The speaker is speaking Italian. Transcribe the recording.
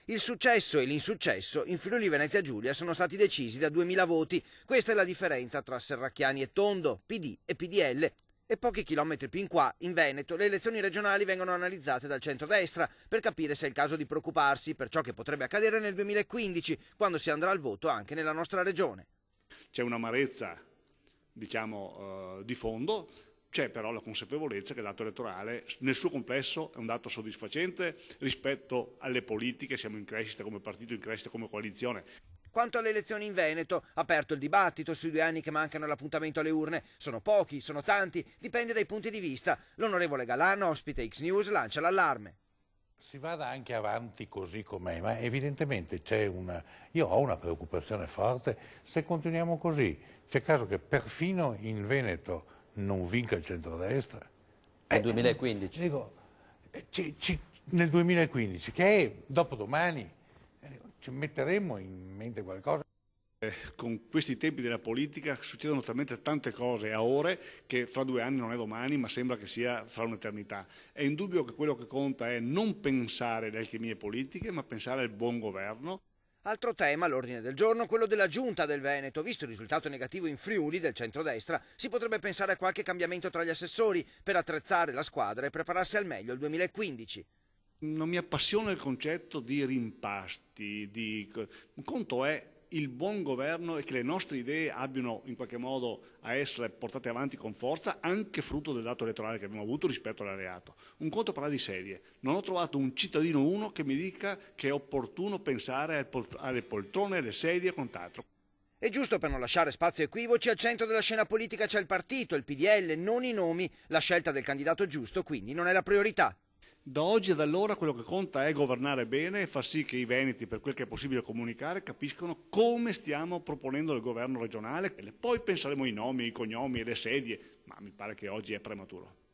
Il successo e l'insuccesso in Friuli Venezia Giulia sono stati decisi da 2000 voti. Questa è la differenza tra Serracchiani e Tondo, PD e PDL. E pochi chilometri più in qua, in Veneto, le elezioni regionali vengono analizzate dal centrodestra per capire se è il caso di preoccuparsi per ciò che potrebbe accadere nel 2015, quando si andrà al voto anche nella nostra regione. C'è un'amarezza, diciamo, di fondo. C'è però la consapevolezza che il dato elettorale nel suo complesso è un dato soddisfacente rispetto alle politiche, siamo in crescita come partito, in crescita come coalizione. Quanto alle elezioni in Veneto, aperto il dibattito sui 2 anni che mancano all'appuntamento alle urne. Sono pochi, sono tanti, dipende dai punti di vista. L'onorevole Galan, ospite X News, lancia l'allarme. Si vada anche avanti così com'è, ma evidentemente io ho una preoccupazione forte se continuiamo così. C'è caso che perfino in Veneto non vinca il centrodestra. Nel 2015? Dico, nel 2015, che è dopodomani, ci metteremo in mente qualcosa. Con questi tempi della politica succedono talmente tante cose a ore che fra 2 anni non è domani, ma sembra che sia fra un'eternità. È indubbio che quello che conta è non pensare alle alchimie politiche, ma pensare al buon governo. Altro tema all'ordine del giorno, quello della giunta del Veneto. Visto il risultato negativo in Friuli del centrodestra, si potrebbe pensare a qualche cambiamento tra gli assessori per attrezzare la squadra e prepararsi al meglio il 2015. Non mi appassiona il concetto di rimpasti, un conto è il buon governo e che le nostre idee abbiano in qualche modo a essere portate avanti con forza, anche frutto del dato elettorale che abbiamo avuto rispetto all'alleato. Un conto parlare di serie. Non ho trovato un cittadino uno che mi dica che è opportuno pensare alle poltrone, alle sedie e quant'altro. E giusto per non lasciare spazio a equivoci, al centro della scena politica c'è il partito, il PDL, non i nomi. La scelta del candidato giusto quindi non è la priorità. Da oggi ad allora quello che conta è governare bene e far sì che i veneti, per quel che è possibile comunicare, capiscono come stiamo proponendo il governo regionale. Poi penseremo ai nomi, ai cognomi e le sedie, ma mi pare che oggi è prematuro.